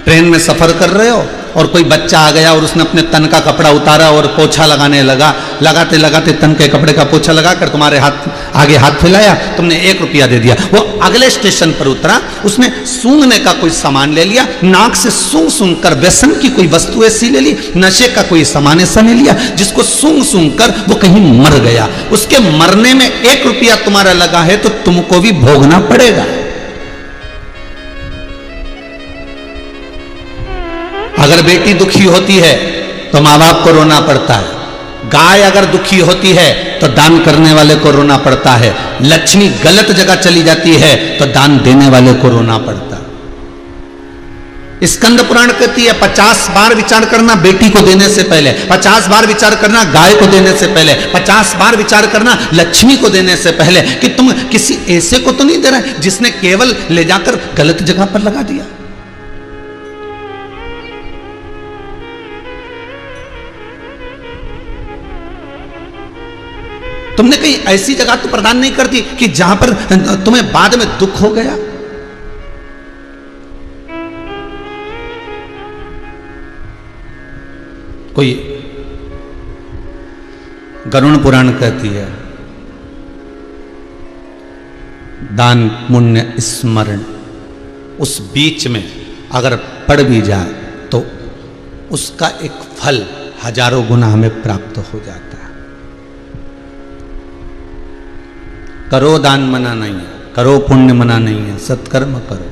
Train में सफर कर रहे हो और कोई बच्चा आ गया और उसने अपने तन का कपड़ा उतारा और पोछा लगाने लगा, लगाते लगाते तन के कपड़े का पोछा लगाकर तुम्हारे आगे हाथ फैलाया, तुमने 1 रुपया दे दिया। वो अगले स्टेशन पर उतरा, उसने सूंघने का कोई सामान ले लिया, नाक से सूंघ सूंघ कर व्यसन की कोई वस्तु ऐसी ले ली, नशे का कोई सामान ऐसा ले लिया जिसको सूंघ सूंघ कर वो कहीं मर गया। उसके मरने में 1 रुपया तुम्हारा लगा है तो तुमको भी भोगना पड़ेगा। अगर बेटी दुखी होती है तो माँ बाप को रोना पड़ता है, गाय अगर दुखी होती है तो दान करने वाले को रोना पड़ता है, लक्ष्मी गलत जगह चली जाती है तो दान देने वाले को रोना पड़ता है। स्कंद पुराण कहती है 50 बार विचार करना बेटी को देने से पहले, 50 बार विचार करना गाय को देने से पहले, 50 बार विचार करना लक्ष्मी को देने से पहले कि तुम किसी ऐसे को तो नहीं दे रहे जिसने केवल ले जाकर गलत जगह पर लगा दिया। तुमने कहीं ऐसी जगह तो प्रदान नहीं करती कि जहां पर तुम्हें बाद में दुख हो गया। कोई गरुण पुराण कहती है दान पुण्य स्मरण, उस बीच में अगर पड़ भी जाए तो उसका एक फल हजारों गुना हमें प्राप्त हो जाता है। करो दान मना नहीं है, करो पुण्य मना नहीं है, सत्कर्म करो,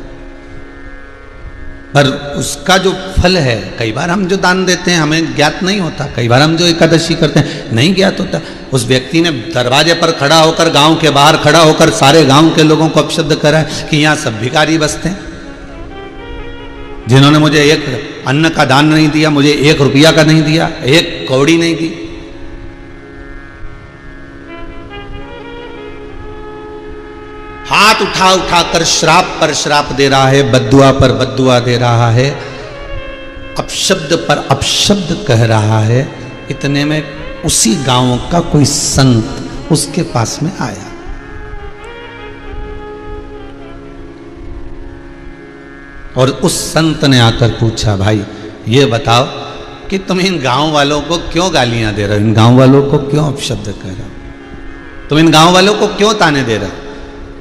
पर उसका जो फल है, कई बार हम जो दान देते हैं हमें ज्ञात नहीं होता, कई बार हम जो एकादशी करते हैं नहीं ज्ञात होता। उस व्यक्ति ने दरवाजे पर खड़ा होकर, गांव के बाहर खड़ा होकर सारे गांव के लोगों को अपशब्द करा है कि यहां सब भिखारी बसते हैं, जिन्होंने मुझे 1 अन्न का दान नहीं दिया, मुझे 1 रुपया का नहीं दिया, 1 कौड़ी नहीं दी। हाथ उठा उठा कर श्राप पर श्राप दे रहा है, बद्दुआ पर बद्दुआ दे रहा है, अपशब्द पर अपशब्द कह रहा है। इतने में उसी गांव का कोई संत उसके पास में आया। और उस संत ने आकर पूछा, भाई ये बताओ कि तुम इन गांव वालों को क्यों गालियां दे रहे हो, इन गांव वालों को क्यों अपशब्द कह रहे हो, तुम इन गांव वालों को क्यों ताने दे रहे हो?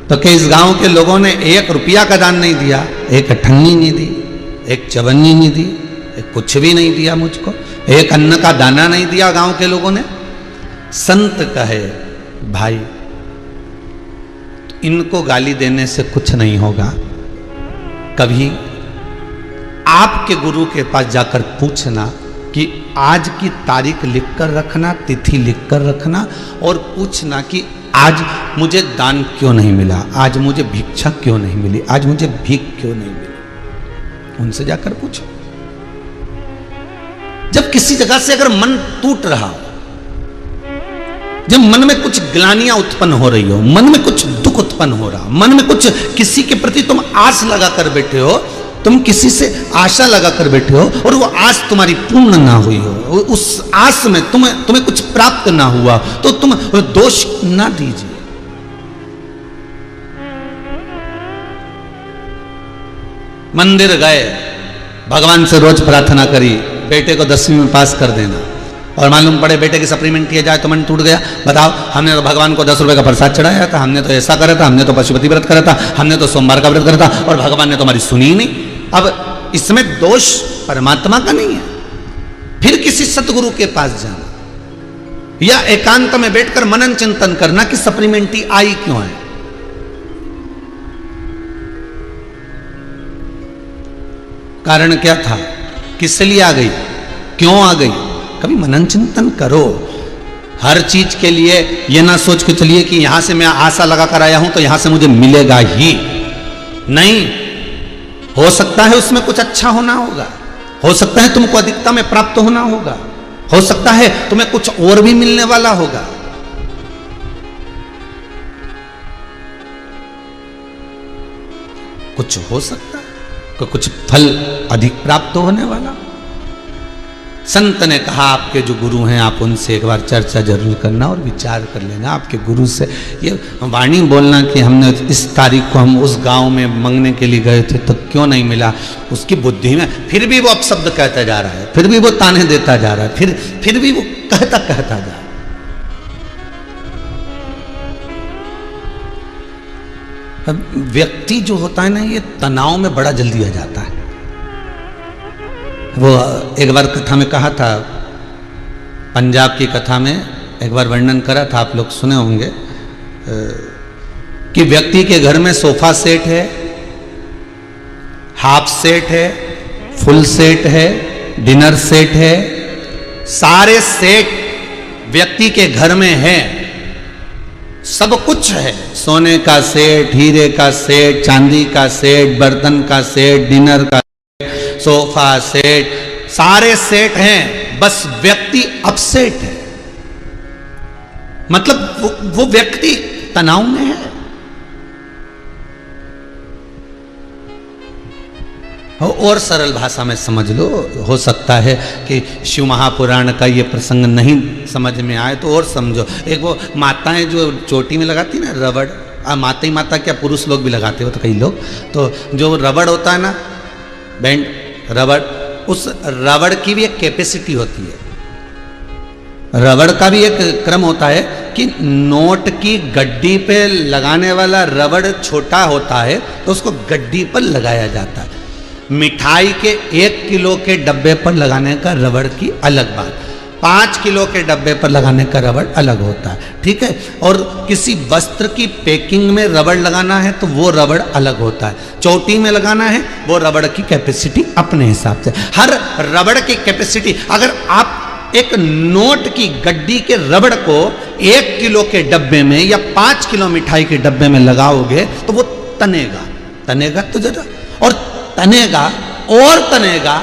तो क्या इस गांव के लोगों ने 1 रुपया का दान नहीं दिया, 1 अठन्नी नहीं दी, 1 चवन्नी नहीं दी, कुछ भी नहीं दिया मुझको, 1 अन्न का दाना नहीं दिया गांव के लोगों ने? संत कहे, भाई इनको गाली देने से कुछ नहीं होगा, कभी आपके गुरु के पास जाकर पूछना कि आज की तारीख लिखकर रखना, तिथि लिखकर रखना, और पूछना कि आज मुझे दान क्यों नहीं मिला, आज मुझे भिक्षा क्यों नहीं मिली, आज मुझे भीख क्यों नहीं मिली। उनसे जाकर पूछो। जब किसी जगह से अगर मन टूट रहा हो, जब मन में कुछ ग्लानियां उत्पन्न हो रही हो, मन में कुछ दुख उत्पन्न हो रहा, मन में कुछ किसी के प्रति तुम आस लगा कर बैठे हो, तुम किसी से आशा लगा कर बैठे हो और वो आस तुम्हारी पूर्ण ना हुई हो, उस आस में तुम्हें कुछ प्राप्त ना हुआ, तो तुम दोष ना दीजिए। मंदिर गए, भगवान से रोज प्रार्थना करी बेटे को 10वीं में पास कर देना, और मालूम पड़े बेटे की सप्लीमेंट किया जाए तो मन टूट गया। बताओ, हमने तो भगवान को 10 रुपए का प्रसाद चढ़ाया था, हमने तो ऐसा करा था, हमने तो पशुपति व्रत करा था, हमने तो सोमवार का व्रत करा था, और भगवान ने तो हमारी सुनी ही नहीं। अब इसमें दोष परमात्मा का नहीं है। फिर किसी सतगुरु के पास जाना या एकांत में बैठकर मनन चिंतन करना कि सप्लीमेंटी आई क्यों है। कारण क्या था, किस लिए आ गई, क्यों आ गई, कभी मनन चिंतन करो। हर चीज के लिए ये ना सोच के चलिए कि यहां से मैं आशा लगा कर आया हूं तो यहां से मुझे मिलेगा ही नहीं। हो सकता है उसमें कुछ अच्छा होना होगा, हो सकता है तुमको अधिकता में प्राप्त होना होगा, हो सकता है तुम्हें कुछ और भी मिलने वाला होगा। कुछ हो सकता है कि कुछ फल अधिक प्राप्त होने वाला। संत ने कहा आपके जो गुरु हैं आप उनसे एक बार चर्चा जरूर करना और विचार कर लेना। आपके गुरु से ये वाणी बोलना कि हमने इस तारीख को हम उस गांव में मंगने के लिए गए थे तो क्यों नहीं मिला, उसकी बुद्धि में फिर भी वो अपशब्द कहता जा रहा है, फिर भी वो ताने देता जा रहा है, फिर भी वो कहता जा रहा है। अब व्यक्ति जो होता है ना ये तनाव में बड़ा जल्दी आ जाता है। वो एक बार कथा में कहा था, पंजाब की कथा में एक बार वर्णन करा था, आप लोग सुने होंगे कि व्यक्ति के घर में सोफा सेट है, हाफ सेट है, फुल सेट है, डिनर सेट है, सारे सेट व्यक्ति के घर में है, सब कुछ है, सोने का सेट, हीरे का सेट, चांदी का सेट, बर्तन का सेट, डिनर का सेट, सोफा सेट, सारे सेट हैं, बस व्यक्ति अपसेट है। मतलब वो व्यक्ति तनाव में है। और सरल भाषा में समझ लो, हो सकता है कि शिव महापुराण का ये प्रसंग नहीं समझ में आए तो और समझो। एक वो माताएं जो चोटी में लगाती ना रबड़, माता ही माता क्या पुरुष लोग भी लगाते हो तो कई लोग, तो जो रबड़ होता है ना बैंड रबड़, उस रबड़ की भी एक कैपेसिटी होती है। रबड़ का भी एक क्रम होता है कि नोट की गड्डी पे लगाने वाला रबड़ छोटा होता है तो उसको गड्डी पर लगाया जाता है। मिठाई के 1 किलो के डब्बे पर लगाने का रबड़ की अलग बात, 5 किलो के डब्बे पर लगाने का रबड़ अलग होता है, ठीक है। और किसी वस्त्र की पैकिंग में रबड़ लगाना है तो वो रबड़ अलग होता है। चोटी में लगाना है वो रबड़ की कैपेसिटी अपने हिसाब से, हर रबड़ की कैपेसिटी। अगर आप एक नोट की गड्डी के रबड़ को 1 किलो के डब्बे में या 5 किलो मिठाई के डब्बे में लगाओगे तो वो तनेगा तो जरा, और तनेगा और तनेगा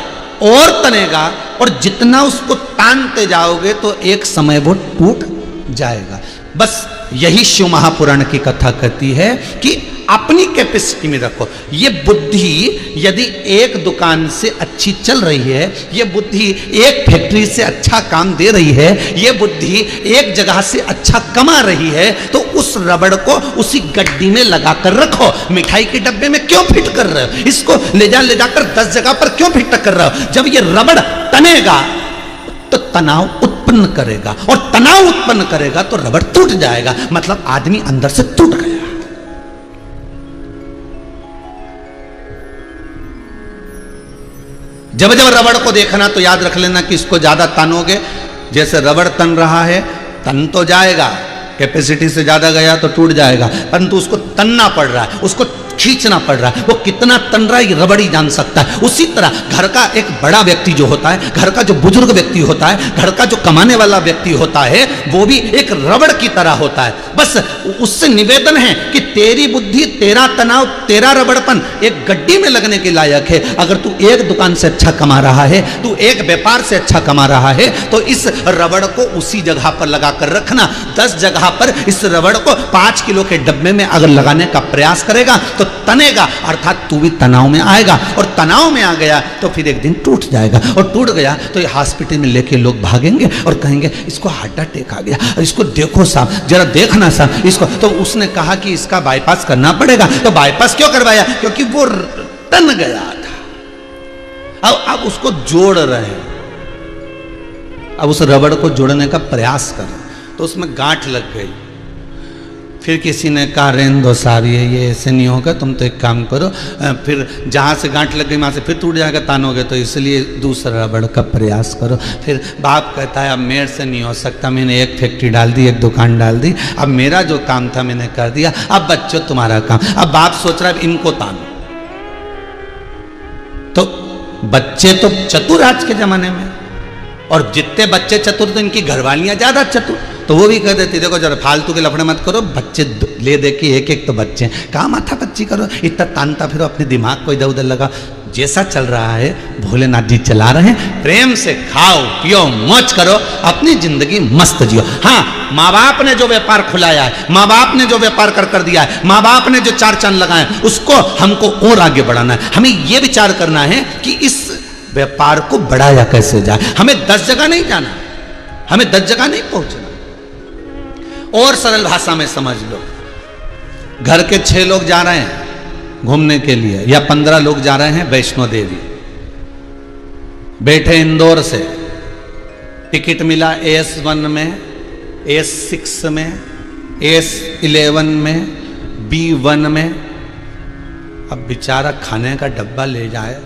और तनेगा, और जितना उसको तानते जाओगे तो एक समय वो टूट जाएगा। बस यही शिव महापुराण की कथा कहती है कि अपनी कैपेसिटी में रखो। ये बुद्धि यदि एक दुकान से अच्छी चल रही है, ये बुद्धि एक फैक्ट्री से अच्छा काम दे रही है, ये बुद्धि एक जगह से अच्छा कमा रही है, तो उस रबड़ को उसी गड्डी में लगा कर रखो। मिठाई के डब्बे में क्यों फिट कर रहे हो, इसको ले जाकर 10 जगह पर क्यों फिट कर रहे हो। जब ये रबड़ तनेगा तो तनाव उत्पन्न करेगा, और तनाव उत्पन्न करेगा तो रबड़ टूट जाएगा, मतलब आदमी अंदर से टूट गया। जब जब रबड़ को देखना तो याद रख लेना कि इसको ज्यादा तानोगे, जैसे रबड़ तन रहा है, तन तो जाएगा, कैपेसिटी से ज्यादा गया तो टूट जाएगा, परंतु उसको तनना पड़ रहा है, उसको खींचना पड़ रहा है। वो कितना तन रहा है ये रबड़ ही जान सकता है। उसी तरह घर का एक बड़ा व्यक्ति जो होता है, घर का जो बुजुर्ग व्यक्ति होता है, घर का जो कमाने वाला व्यक्ति होता है, वो भी एक रबड़ की तरह होता है। बस उससे निवेदन है कि तेरी बुद्धि, तेरा तनाव, तेरा रबड़पन एक गड्डी में लगने के लायक है। अगर तू एक दुकान से अच्छा कमा रहा है, तू एक व्यापार से अच्छा कमा रहा है, तो इस रबड़ को उसी जगह पर लगा कर रखना। 10 जगह पर इस रबड़ को 5 किलो के डब्बे में अगर लगाने का प्रयास करेगा तो तनेगा, अर्थात तू भी तनाव में आएगा, और तनाव में आ गया तो फिर एक दिन टूट जाएगा, और टूट गया तो ये हॉस्पिटल में लेके लोग भागेंगे और कहेंगे इसको हार्ट अटैक आ गया, इसको देखो साहब, जरा देखना साहब इसको। तो उसने कहा कि इसका बाईपास करना पड़ेगा, तो बाईपास क्यों करवाया, क्योंकि वो तन गया था। अब उसको जोड़ रहे हैं, अब उस रबड़ को जोड़ने का प्रयास कर, तो उसमें गांठ लग गई। फिर किसी ने कहा रेन दो साहब, ये ऐसे नहीं होगा, तुम तो एक काम करो, फिर जहाँ से गांठ लग गई वहाँ से फिर टूट जाएगा, तानोगे तो इसलिए दूसरा रबड़ का प्रयास करो। फिर बाप कहता है अब मेरे से नहीं हो सकता, मैंने एक फैक्ट्री डाल दी, एक दुकान डाल दी, अब मेरा जो काम था मैंने कर दिया, अब बच्चों तुम्हारा काम। अब बाप सोच रहा है इनको तानो। तो बच्चे तो चतुर आज के जमाने में, और जितने बच्चे चतुर तो इनकी घरवालियां ज्यादा चतुर, तो वो भी कह देती देखो जरा फालतू के लफड़े मत करो, बच्चे ले दे के एक एक तो बच्चे कहाँ माथा पच्ची करो, इतना तानता फिर अपने दिमाग को इधर उधर लगा। जैसा चल रहा है भोलेनाथ जी चला रहे हैं, प्रेम से खाओ पियो मौज करो, अपनी जिंदगी मस्त जियो। हाँ, माँ बाप ने जो व्यापार खुलाया है, माँ बाप ने जो व्यापार कर दिया है, माँ बाप ने जो 4 चांद लगाए, उसको हमको और आगे बढ़ाना है। हमें ये विचार करना है कि इस व्यापार को बढ़ाया कैसे जाए। हमें 10 जगह नहीं जाना, हमें 10 जगह नहीं पहुंचना। और सरल भाषा में समझ लो, घर के 6 लोग जा रहे हैं घूमने के लिए या 15 लोग जा रहे हैं वैष्णो देवी, बैठे इंदौर से, टिकट मिला AS1 में, AS6 में, AS11 में, B1 में। अब बेचारा खाने का डब्बा ले जाए,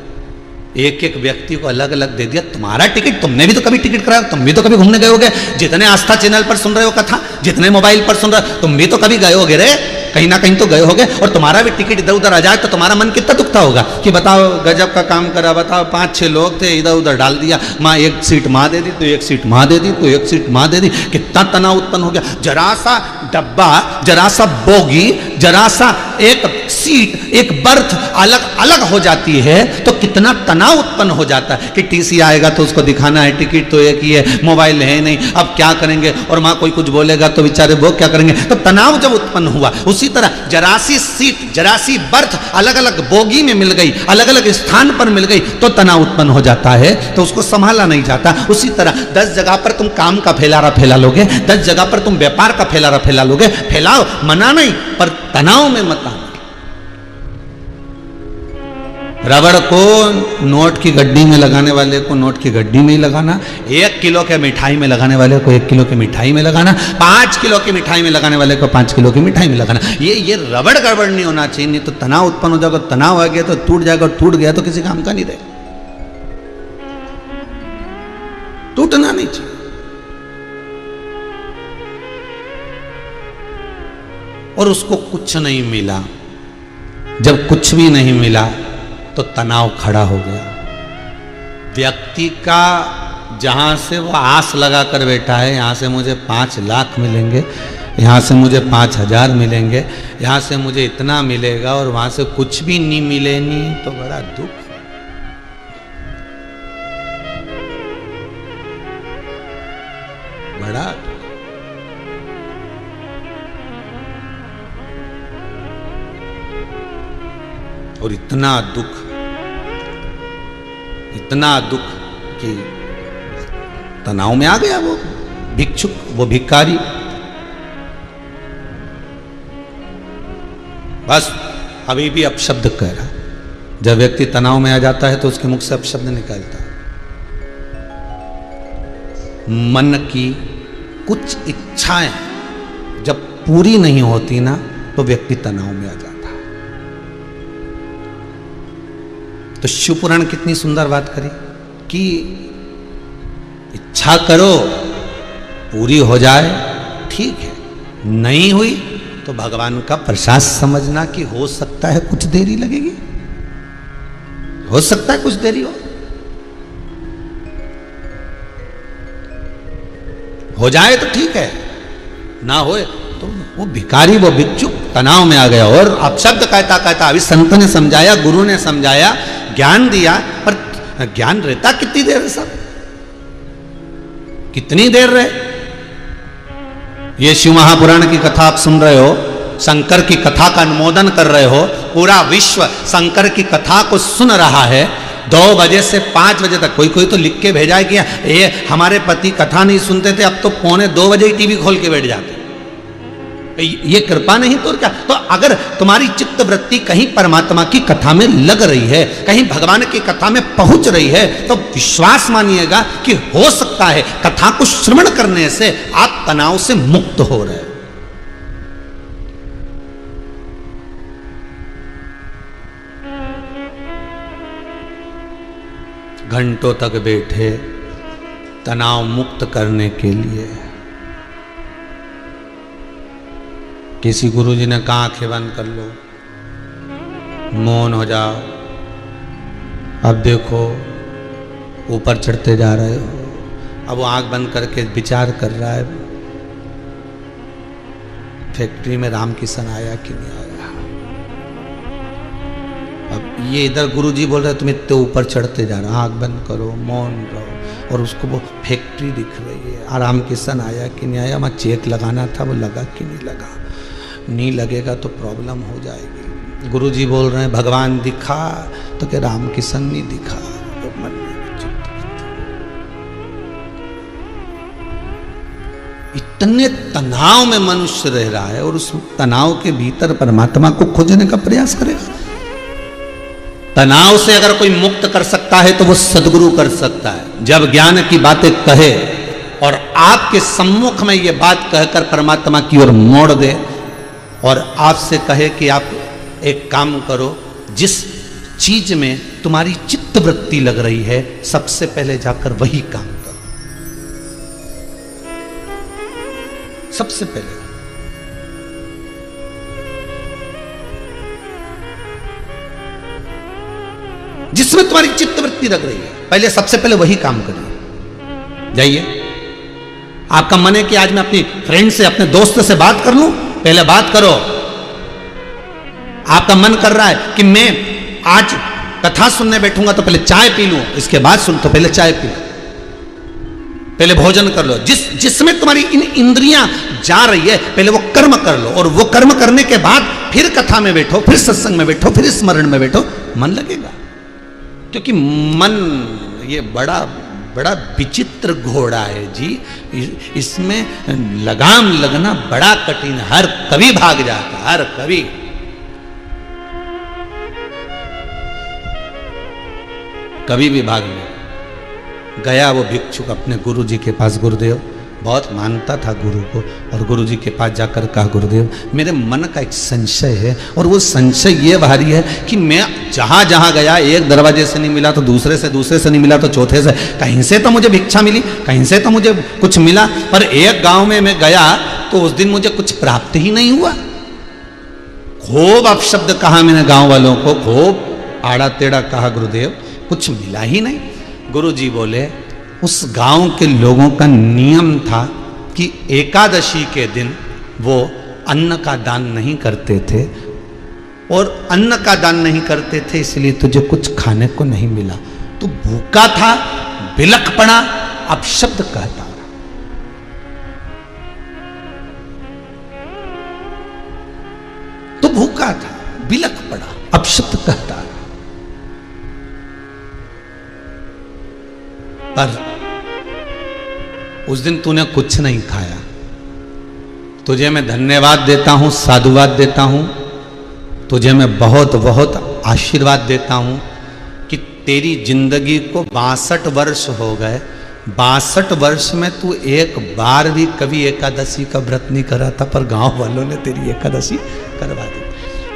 एक एक व्यक्ति को अलग अलग दे दिया। तुम्हारा टिकट, तुमने भी तो कभी टिकट कराया, तुम भी तो कभी घूमने गए होगे। जितने आस्था चैनल पर सुन रहे हो कथा, जितने मोबाइल पर सुन रहे हो, तुम भी तो कभी गए होगे रे, कहीं ना कहीं तो गए होगे। और तुम्हारा भी टिकट इधर उधर आ जाए तो तुम्हारा मन कितना दुखता होगा कि बताओ गजब का काम करा, बताओ 5-6 लोग थे, इधर उधर डाल दिया, माँ एक सीट माँ दे दी तो एक सीट माँ दे दी तो एक सीट माँ दे दी, कितना तनाव उत्पन्न हो गया। जरा सा डब्बा, जरा सा बोगी, जरा सा एक सीट, एक बर्थ अलग अलग हो जाती है तो कितना तनाव उत्पन्न हो जाता है कि TC आएगा तो उसको दिखाना है, टिकट तो एक ही है, मोबाइल है नहीं, अब क्या करेंगे। और माँ कोई कुछ बोलेगा तो बेचारे वो क्या करेंगे। तो तनाव जब उत्पन्न हुआ, उसी तरह जरासी सीट, जरासी बर्थ अलग अलग बोगी में मिल गई, अलग अलग स्थान पर मिल गई तो तनाव उत्पन्न हो जाता है, तो उसको संभाला नहीं जाता। उसी तरह 10 जगह पर तुम काम का फैलारा फैला लोगे, 10 जगह पर तुम व्यापार का फैलारा फैला लोगे। फैलाओ, मना नहीं, पर तनाव में मत आना। रबड़ को नोट की गड्डी में लगाने वाले को नोट की गड्डी में ही लगाना, 1 किलो के मिठाई में लगाने वाले को 1 किलो की मिठाई में लगाना, 5 किलो की मिठाई में लगाने वाले को 5 किलो की मिठाई में लगाना। ये रबड़ गड़बड़ नहीं होना चाहिए, नहीं तो तनाव उत्पन्न हो जाएगा। तनाव आ गया तो टूट जाएगा, और टूट गया तो किसी काम का नहीं रहेगा। टूटना नहीं चाहिए। और उसको कुछ नहीं मिला, जब कुछ भी नहीं मिला तो तनाव खड़ा हो गया। व्यक्ति का जहां से वो आस लगा कर बैठा है, यहां से मुझे 5 लाख मिलेंगे, यहां से मुझे 5000 मिलेंगे, यहां से मुझे इतना मिलेगा, और वहां से कुछ भी नहीं मिले नहीं तो बड़ा दुख। बड़ा और इतना दुख कि तनाव में आ गया वो भिक्षुक, वो भिखारी। बस अभी भी अपशब्द कह रहा। जब व्यक्ति तनाव में आ जाता है तो उसके मुख से अपशब्द निकलता है। मन की कुछ इच्छाएं जब पूरी नहीं होती ना तो व्यक्ति तनाव में आ जाता है। तो शिव पुराण कितनी सुंदर बात करी कि इच्छा करो, पूरी हो जाए ठीक है, नहीं हुई तो भगवान का प्रसाद समझना कि हो सकता है कुछ देरी लगेगी, हो सकता है कुछ देरी हो जाए तो ठीक है, ना होए तो वो भिखारी, वो भिक्षुक तनाव में आ गया। और अपशब्द कहता कहता अभी संत ने समझाया, गुरु ने समझाया, ज्ञान दिया, पर ज्ञान रहता कितनी देर है सब, कितनी देर रहे। ये शिव महापुराण की कथा आप सुन रहे हो, शंकर की कथा का अनुमोदन कर रहे हो, पूरा विश्व शंकर की कथा को सुन रहा है 2 बजे से 5 बजे तक। कोई कोई तो लिख के भेजा है कि ये हमारे पति कथा नहीं सुनते थे, अब तो 1:45 बजे ही टीवी खोल के बैठ जाते। ये कृपा नहीं तो क्या। तो अगर तुम्हारी चित्त वृत्ति कहीं परमात्मा की कथा में लग रही है, कहीं भगवान की कथा में पहुंच रही है, तो विश्वास मानिएगा कि हो सकता है कथा को श्रवण करने से आप तनाव से मुक्त हो रहे हो। घंटों तक बैठे तनाव मुक्त करने के लिए। किसी गुरुजी ने कहा आंखें बंद कर लो, मौन हो जाओ, अब देखो ऊपर चढ़ते जा रहे हो। अब वो आंख बंद करके विचार कर रहा है, फैक्ट्री में राम किशन आया कि नहीं आया। अब ये इधर गुरुजी बोल रहे तुम इतने ऊपर चढ़ते जा रहे हो, आंख बंद करो, मौन रहो, और उसको वो फैक्ट्री दिख रही है, राम किशन आया कि नहीं आया, वहाँ चेक लगाना था, वो लगा कि नहीं लगा, नहीं लगेगा तो प्रॉब्लम हो जाएगी। गुरुजी बोल रहे हैं भगवान दिखा, तो क्या राम किशन नहीं दिखा। मन में इतने तनाव में मनुष्य रह रहा है और उस तनाव के भीतर परमात्मा को खोजने का प्रयास करेगा। तनाव से अगर कोई मुक्त कर सकता है तो वो सद्गुरु कर सकता है। जब ज्ञान की बातें कहे और आपके सम्मुख में ये बात कहकर परमात्मा की ओर मोड़ दे और आपसे कहे कि आप एक काम करो, जिस चीज में तुम्हारी चित्त वृत्ति लग रही है सबसे पहले जाकर वही काम करो। सबसे पहले जिसमें तुम्हारी चित्त वृत्ति लग रही है पहले सबसे पहले वही काम करिए। जाइए, आपका मन है कि आज मैं अपनी फ्रेंड से, अपने दोस्त से बात कर लूं, पहले बात करो। आपका मन कर रहा है कि मैं आज कथा सुनने बैठूंगा तो पहले चाय पी लूं, इसके बाद सुन, तो पहले चाय पी लो, पहले भोजन कर लो। जिसमें तुम्हारी इन इंद्रियां जा रही है पहले वो कर्म कर लो, और वो कर्म करने के बाद फिर कथा में बैठो, फिर सत्संग में बैठो, फिर स्मरण में बैठो, मन लगेगा। क्योंकि मन ये बड़ा बड़ा विचित्र घोड़ा है जी, इसमें लगाम लगना बड़ा कठिन। हर कवि भाग जाता, हर कवि। कवि भी भाग गया वो भिक्षुक अपने गुरु जी के पास। गुरुदेव बहुत मानता था गुरु को, और गुरु जी के पास जाकर कहा, गुरुदेव मेरे मन का एक संशय है, और वो संशय ये भारी है कि मैं जहाँ जहाँ गया एक दरवाजे से नहीं मिला तो दूसरे से नहीं मिला तो चौथे से, कहीं से तो मुझे भिक्षा मिली, कहीं से तो मुझे कुछ मिला, पर एक गांव में मैं गया तो उस दिन मुझे कुछ प्राप्त ही नहीं हुआ। खूब अपशब्द कहा मैंने गाँव वालों को, खूब आड़ा टेढ़ा कहा, गुरुदेव कुछ मिला ही नहीं। गुरु जी बोले, उस गांव के लोगों का नियम था कि एकादशी के दिन वो अन्न का दान नहीं करते थे, और अन्न का दान नहीं करते थे इसलिए तुझे कुछ खाने को नहीं मिला। तो भूखा था, बिलख पड़ा, अपशब्द कहता। तो भूखा था, बिलख पड़ा, अपशब्द कहता। पर उस दिन तूने कुछ नहीं खाया। तुझे मैं धन्यवाद देता हूं, साधुवाद देता हूं, तुझे मैं बहुत बहुत आशीर्वाद देता हूं कि तेरी जिंदगी को 62 वर्ष हो गए। 62 वर्ष में तू एक बार भी कभी एकादशी का व्रत नहीं करा था, पर गांव वालों ने तेरी एकादशी करवा दी।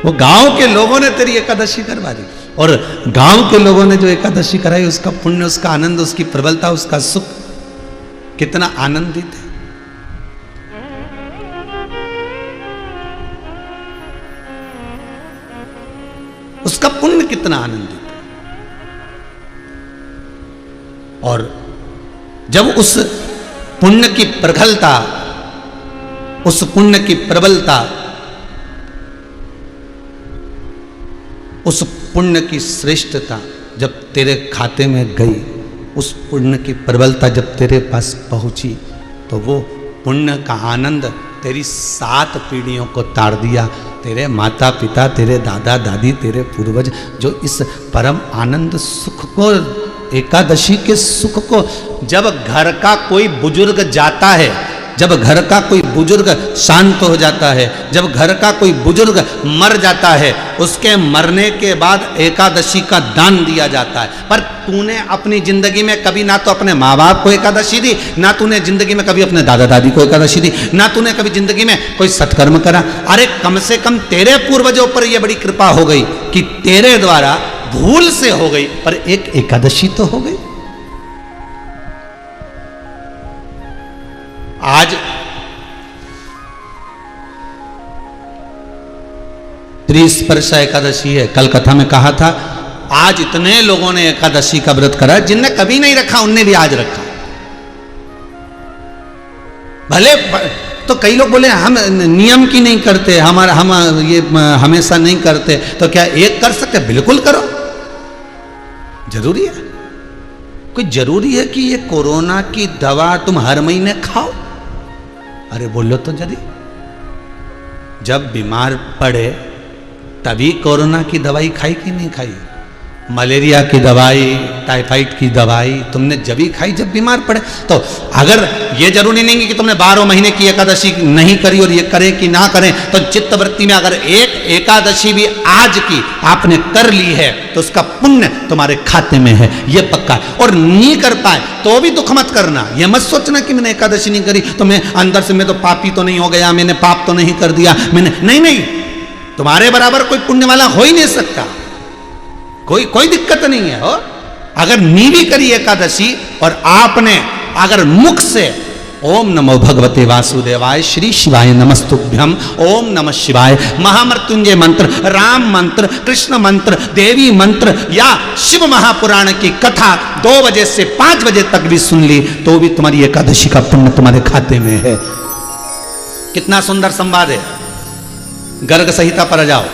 वो गांव के लोगों ने तेरी एकादशी करवा दी, और गांव के लोगों ने जो एकादशी कराई उसका पुण्य, उसका आनंद, उसकी प्रबलता, उसका सुख कितना आनंदित है। उसका पुण्य कितना आनंदित है। और जब उस पुण्य की प्रखलता, उस पुण्य की प्रबलता, उस पुण्य की श्रेष्ठता जब तेरे खाते में गई, उस पुण्य की प्रबलता जब तेरे पास पहुंची, तो वो पुण्य का आनंद तेरी 7 पीढ़ियों को तार दिया। तेरे माता पिता, तेरे दादा दादी, तेरे पूर्वज जो इस परम आनंद सुख को, एकादशी के सुख को, जब घर का कोई बुजुर्ग जाता है, जब घर का कोई बुजुर्ग शांत हो जाता है, जब घर का कोई बुजुर्ग मर जाता है, उसके मरने के बाद एकादशी का दान दिया जाता है। पर तूने अपनी जिंदगी में कभी ना तो अपने माँ बाप को एकादशी दी, ना तूने जिंदगी में कभी अपने दादा दादी को एकादशी दी, ना तूने कभी जिंदगी में कोई सत्कर्म करा। अरे कम से कम तेरे पूर्वजों पर यह बड़ी कृपा हो गई कि तेरे द्वारा भूल से हो गई, पर एक एकादशी तो हो गई। आज त्रिस्पर्शा एकादशी है। कल कथा में कहा था, आज इतने लोगों ने एकादशी का व्रत करा, जिनने कभी नहीं रखा उनने भी आज रखा। भले तो कई लोग बोले हम नियम की नहीं करते, हम ये हमेशा नहीं करते, तो क्या एक कर सकते? बिल्कुल करो। जरूरी है? कोई जरूरी है कि ये कोरोना की दवा तुम हर महीने खाओ? अरे बोलो तो जल्दी। जब बीमार पड़े तभी कोरोना की दवाई खाई कि नहीं खाई? मलेरिया की दवाई, टाइफाइड की दवाई तुमने जब ही खाई जब बीमार पड़े। तो अगर ये जरूरी नहीं है कि तुमने 12 महीने की एकादशी नहीं करी और ये करें कि ना करें, तो चित्त वृत्ति में अगर एक एकादशी भी आज की आपने कर ली है तो उसका पुण्य तुम्हारे खाते में है, ये पक्का है। और नहीं कर पाए तो भी दुख मत करना, ये मत सोचना कि मैंने एकादशी नहीं करी तो मैं अंदर से मैं तो पापी तो नहीं हो गया, मैंने पाप तो नहीं कर दिया, मैंने नहीं, तुम्हारे बराबर कोई पुण्य वाला हो ही नहीं सकता, कोई दिक्कत नहीं है। हो अगर नीवी करी एकादशी और आपने अगर मुख से ओम नमो भगवते वासुदेवाय, श्री शिवाय नमस्तुभ्यम, ओम नमः शिवाय, महामृत्युंजय मंत्र, राम मंत्र, कृष्ण मंत्र, देवी मंत्र या शिव महापुराण की कथा 2 बजे से 5 बजे तक भी सुन ली तो भी तुम्हारी एकादशी का पुण्य तुम्हारे खाते में है। कितना सुंदर संवाद है। गर्ग संहिता पर जाओ,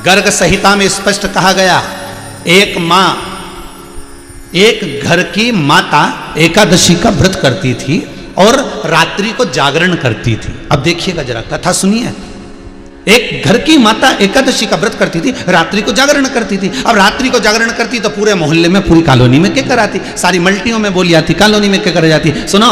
गर्ग संहिता में स्पष्ट कहा गया, एक मां, एक घर की माता एकादशी का व्रत करती थी और रात्रि को जागरण करती थी। अब देखिएगा जरा, कथा सुनिए। एक घर की माता एकादशी का व्रत करती थी, रात्रि को जागरण करती थी। अब रात्रि को जागरण करती तो पूरे मोहल्ले में, पूरी कॉलोनी में क्या कराती, सारी मल्टियों में बोली आती, कॉलोनी में क्या कर जाती, सुनो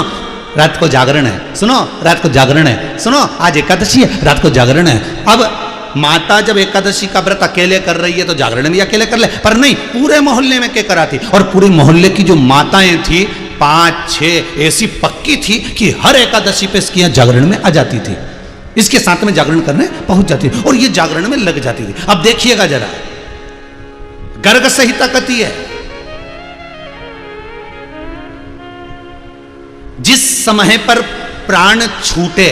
रात को जागरण है, सुनो रात को जागरण है, सुनो आज एकादशी है, रात को जागरण है। अब माता जब एकादशी का व्रत अकेले कर रही है तो जागरण भी अकेले कर ले, पर नहीं, पूरे मोहल्ले में क्या कराती। और पूरे मोहल्ले की जो माताएं थी 5-6 ऐसी पक्की थी कि हर एकादशी पे इसकी यहाँ जागरण में आ जाती थी, इसके साथ में जागरण करने पहुंच जाती थी और ये जागरण में लग जाती थी। अब देखिएगा जरा, गर्ग संहिता कहती है, जिस समय पर प्राण छूटे,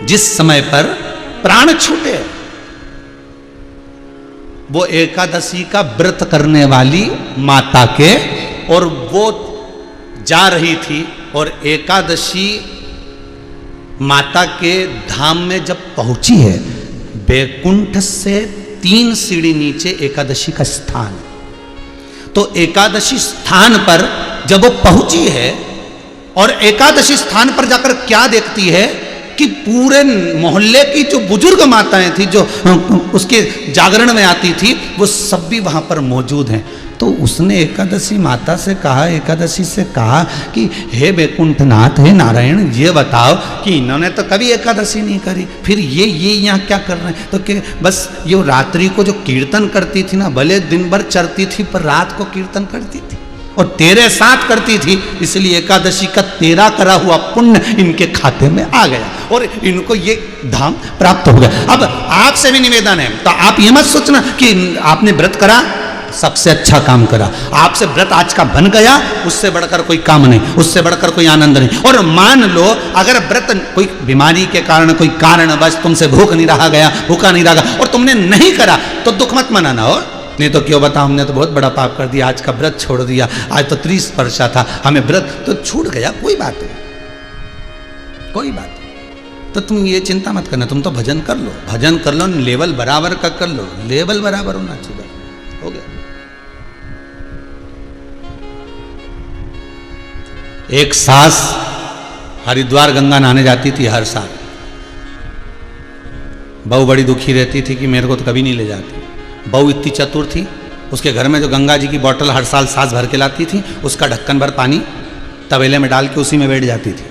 जिस समय पर प्राण छूटे, वो एकादशी का व्रत करने वाली माता के, और वो जा रही थी और एकादशी माता के धाम में जब पहुंची है, बैकुंठ से 3 सीढ़ी नीचे एकादशी का स्थान, तो एकादशी स्थान पर जब वो पहुंची है और एकादशी स्थान पर जाकर क्या देखती है कि पूरे मोहल्ले की जो बुजुर्ग माताएं थी जो उसके जागरण में आती थी, वो सब भी वहां पर मौजूद हैं। तो उसने एकादशी माता से कहा, एकादशी से कहा कि हे बैकुंठनाथ, हे नारायण, ये बताओ कि इन्होंने तो कभी एकादशी नहीं करी, फिर ये यहाँ क्या कर रहे हैं। तो कि बस ये रात्रि को जो कीर्तन करती थी ना, भले दिन भर चरती थी पर रात को कीर्तन करती थी और तेरे साथ करती थी, इसलिए एकादशी का तेरा करा हुआ पुण्य इनके खाते में आ गया और इनको ये धाम प्राप्त हो गया। अब आपसे भी निवेदन है, तो आप ये मत सोचना कि आपने व्रत करा सबसे अच्छा काम करा, आपसे व्रत आज का बन गया, उससे बढ़कर कोई काम नहीं, उससे बढ़कर कोई आनंद नहीं। और मान लो अगर व्रत कोई बीमारी के कारण, कोई कारण बस तुमसे भूख नहीं रहा गया, भूखा नहीं रहा और तुमने नहीं करा, तो दुख मत मनाना हो, नहीं तो क्यों बताओ हमने तो बहुत बड़ा पाप कर दिया, आज का व्रत छोड़ दिया, आज तो 30 वर्षा था, हमें व्रत तो छूट गया, कोई बात नहीं, कोई बात नहीं। तो तुम ये चिंता मत करना, तुम तो भजन कर लो, भजन कर लो, लेवल बराबर का कर लो, लेवल बराबर होना चाहिए, हो गया। एक सास हरिद्वार गंगा नहाने जाती थी हर साल, बहू बड़ी दुखी रहती थी कि मेरे को तो कभी नहीं ले जाती। बहू इतनी चतुर थी, उसके घर में जो गंगा जी की बोतल हर साल सास भर के लाती थी, उसका ढक्कन भर पानी तवेले में डाल के उसी में बैठ जाती थी।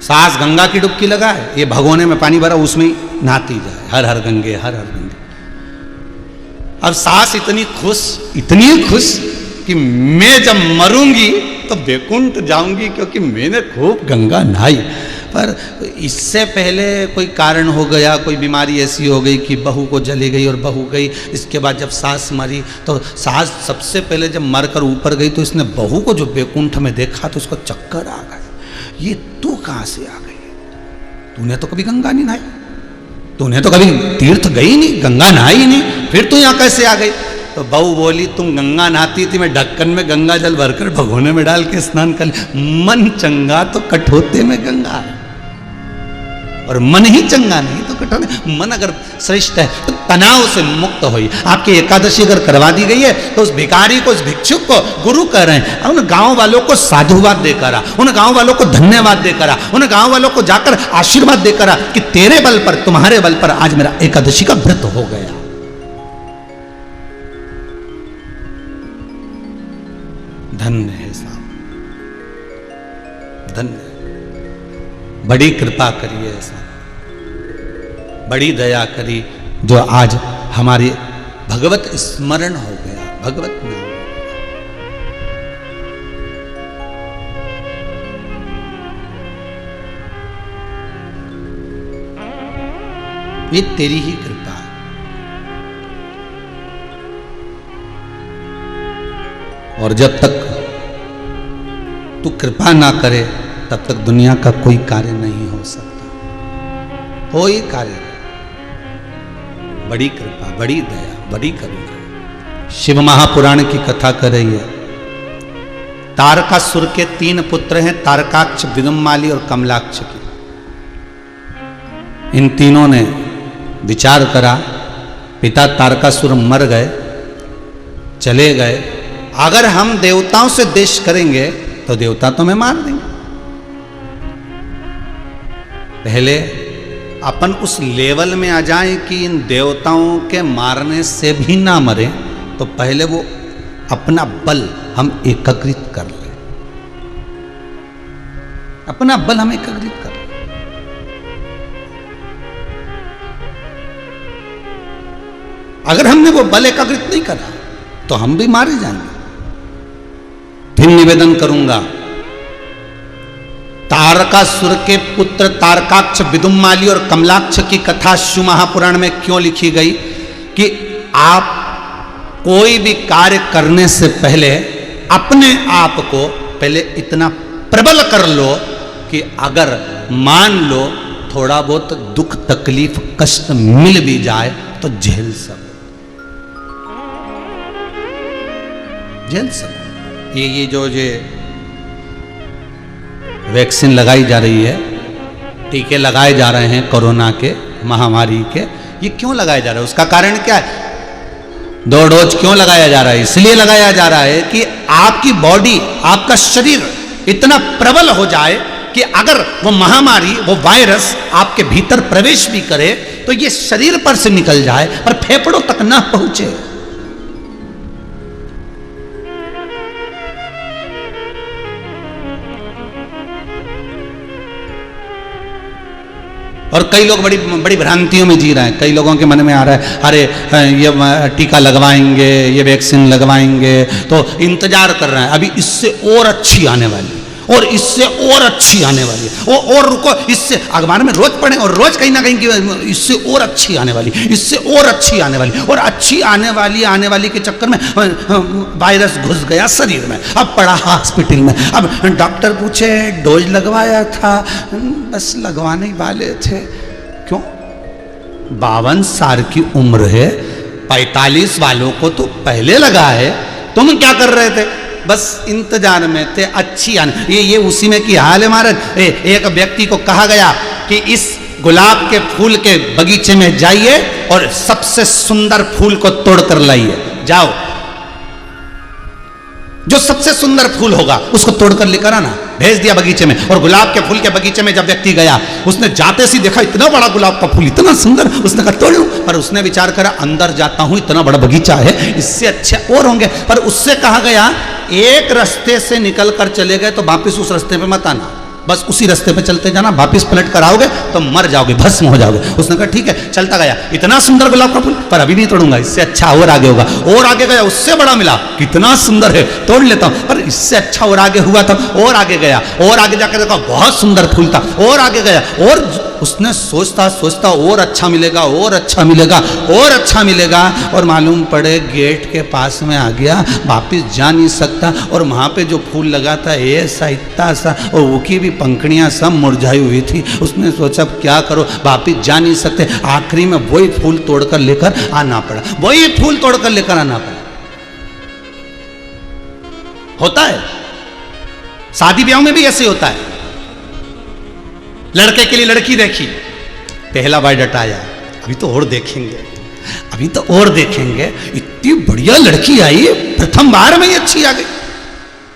सास गंगा की डुबकी लगाए, ये भगोने में पानी भरा उसमें ही नहाती जाए, हर हर गंगे, हर हर गंगे। अब सास इतनी खुश कि मैं जब मरूंगी तो बैकुंठ जाऊंगी क्योंकि मैंने खूब गंगा नहाई। पर इससे पहले कोई कारण हो गया, कोई बीमारी ऐसी हो गई कि बहू को जली गई और बहू गई। इसके बाद जब सास मरी तो सास सबसे पहले जब मरकर ऊपर गई तो इसने बहू को जो बैकुंठ में देखा तो उसको चक्कर आ गए, ये तू कहाँ से आ गई, तूने तो कभी गंगा नहीं नहाई, तूने तो कभी तीर्थ गई नहीं, गंगा नहाई नहीं, फिर तू यहाँ कैसे आ गई। तो बहू बोली तुम गंगा नहाती थी, मैं ढक्कन में गंगा जल भरकर भगोने में डाल के स्नान कर, मन चंगा तो कठोते में गंगा है, और मन ही चंगा नहीं तो कठोते। मन अगर श्रेष्ठ है तो तनाव से मुक्त होई। आपकी एकादशी अगर करवा दी गई है तो उस भिखारी को, उस भिक्षुक को गुरु कह रहे हैं, उन गांव वालों को साधुवाद देकर आ, उन गांव वालों को धन्यवाद देकर आ, उन गांव वालों को जाकर आशीर्वाद देकर आ कि तेरे बल पर, तुम्हारे बल पर आज मेरा एकादशी का व्रत हो गया। धन्य है साहब, धन्य। बड़ी कृपा करिए साहब, बड़ी दया करी जो आज हमारी भगवत स्मरण हो गया, भगवत नाम। ये तेरी ही कृपा है। और जब तक तू कृपा ना करे तब तक दुनिया का कोई कार्य नहीं हो सकता, कोई कार्य। बड़ी कृपा, बड़ी दया, बड़ी करुणा। शिव महापुराण की कथा कर रही है। तारकासुर के 3 पुत्र हैं, तारकाक्ष, विदुम्माली और कमलाक्ष की। इन तीनों ने विचार करा, पिता तारकासुर मर गए, चले गए, अगर हम देवताओं से द्वेष करेंगे तो देवता तो हमें मार देंगे। पहले अपन उस लेवल में आ जाएं कि इन देवताओं के मारने से भी ना मरे, तो पहले वो अपना बल हम एकत्रित कर लें, अपना बल हम एकत्रित कर लें। अगर हमने वो बल एकत्रित नहीं करा तो हम भी मारे जाएंगे। फिर निवेदन करूंगा, तारकासुर के पुत्र तारकाक्ष, विदुम्माली और कमलाक्ष की कथा शिव महापुराण में क्यों लिखी गई कि आप कोई भी कार्य करने से पहले अपने आप को पहले इतना प्रबल कर लो कि अगर मान लो थोड़ा बहुत दुख तकलीफ कष्ट मिल भी जाए तो झेल सको, झेल सको। ये जो वैक्सीन लगाई जा रही है, टीके लगाए जा रहे हैं कोरोना के, महामारी के, ये क्यों लगाया जा रहा है? उसका कारण क्या है? 2 डोज क्यों लगाया जा रहा है? इसलिए लगाया जा रहा है कि आपकी बॉडी, आपका शरीर इतना प्रबल हो जाए कि अगर वो महामारी, वो वायरस आपके भीतर प्रवेश भी करे तो ये शरीर पर से निकल जाए पर फेफड़ों तक ना पहुंचे। और कई लोग बड़ी बड़ी भ्रांतियों में जी रहे हैं। कई लोगों के मन में आ रहा है, अरे ये टीका लगवाएंगे, ये वैक्सीन लगवाएंगे, तो इंतजार कर रहे हैं, अभी इससे और अच्छी आने वाली, और इससे और अच्छी आने वाली है, और रुको, इससे अखबार में रोज पढ़ें और रोज कहीं ना कहीं की इससे और अच्छी आने वाली, इससे और अच्छी आने वाली, और अच्छी आने वाली के चक्कर में वायरस घुस गया शरीर में। अब पड़ा हॉस्पिटल में, अब डॉक्टर पूछे डोज लगवाया था, बस लगवाने वाले थे। क्यों? 52 साल की उम्र है, 45 वालों को तो पहले लगा है, तुम क्या कर रहे थे? बस इंतजार में थे अच्छी आने। ये उसी में की हाल है महाराज। एक व्यक्ति को कहा गया कि इस गुलाब के फूल के बगीचे में जाइए और सबसे सुंदर फूल को तोड़कर लाइए, जाओ, जो सबसे सुंदर फूल होगा उसको तोड़कर लेकर आना। भेज दिया बगीचे में, और गुलाब के फूल के बगीचे में जब व्यक्ति गया, उसने जाते सी देखा इतना बड़ा गुलाब का फूल, इतना सुंदर, उसने कहा तोड़ लूं, पर उसने विचार करा अंदर जाता हूं, इतना बड़ा बगीचा है, इससे अच्छे और होंगे। पर उससे कहा गया एक रास्ते से निकल कर चले गए तो वापिस उस रास्ते पे मत आना, बस उसी रास्ते पे चलते जाना, वापिस पलट कर आओगे तो मर जाओगे, भस्म हो जाओगे। उसने कहा ठीक है, चलता गया, इतना सुंदर गुलाब का फूल, पर अभी नहीं तोड़ूंगा, इससे अच्छा और आगे होगा। और आगे गया, उससे बड़ा मिला, कितना सुंदर है, तोड़ लेता हूं, पर इससे अच्छा और आगे हुआ था। और आगे गया, और आगे जाकर देखा बहुत सुंदर फूल था, और आगे गया, और उसने सोचता और अच्छा मिलेगा, और अच्छा मिलेगा, और अच्छा मिलेगा, और मालूम पड़े गेट के पास में आ गया, वापिस जा नहीं सकता। और वहां पे जो फूल लगा था ऐसा इतना सा, और वो की भी पंखड़ियां सब मुरझाई हुई थी। उसने सोचा क्या करो, वापिस जा नहीं सकते, आखिरी में वही फूल तोड़कर लेकर आना पड़ा, वही फूल तोड़कर लेकर आना पड़ा। होता है, शादी ब्याह में भी ऐसे होता है। लड़के के लिए लड़की देखी, पहला बायोडाटा आया, अभी तो और देखेंगे, अभी तो और देखेंगे, इतनी बढ़िया लड़की आई, प्रथम बार में ही अच्छी आ गई,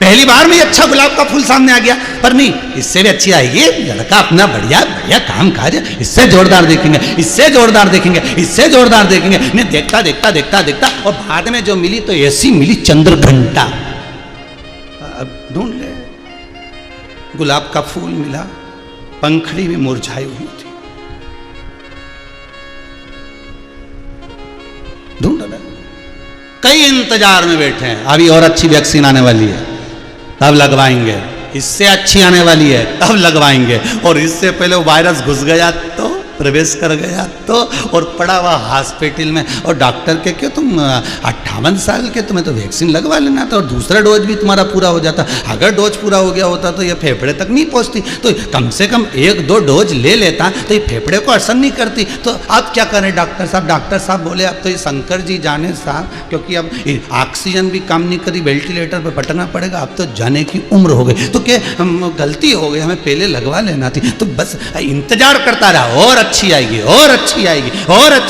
पहली बार में ही अच्छा गुलाब का फूल सामने आ गया, पर नहीं, इससे भी अच्छी आएगी, लड़का अपना बढ़िया बढ़िया काम काज, इससे जोरदार देखेंगे, इससे जोरदार देखेंगे, इससे जोरदार देखेंगे। नहीं, देखता देखता देखता देखता, और बाद में जो मिली तो ऐसी मिली चंद्र घंटा। अब ढूंढ ले, गुलाब का फूल मिला, पंखड़ी भी मुरझाई हुई थी, ढूंढ रहे, कई इंतजार में बैठे हैं। अभी और अच्छी वैक्सीन आने वाली है, तब लगवाएंगे, इससे अच्छी आने वाली है, तब लगवाएंगे, और इससे पहले वायरस घुस गया तो, प्रवेश कर गया तो, और पड़ा हुआ हॉस्पिटल में, और डॉक्टर के क्यों तुम 58 साल के, तुम्हें तो वैक्सीन लगवा लेना था, और दूसरा डोज भी तुम्हारा पूरा हो जाता। अगर डोज पूरा हो गया होता तो ये फेफड़े तक नहीं पहुंचती, तो कम से कम 1-2 डोज ले लेता तो ये फेफड़े को असर नहीं करती। तो अब क्या करें डॉक्टर साहब? डॉक्टर साहब बोले अब तो ये शंकर जी जाने साहब, क्योंकि अब ऑक्सीजन भी काम नहीं करी, वेंटिलेटर पर पटकना पड़ेगा, अब तो जाने की उम्र हो गई, तो क्या गलती हो गई, हमें पहले लगवा लेना थी। तो बस इंतजार करता रहा, और अच्छी आएगी, और अच्छी आएगी, और अच्छी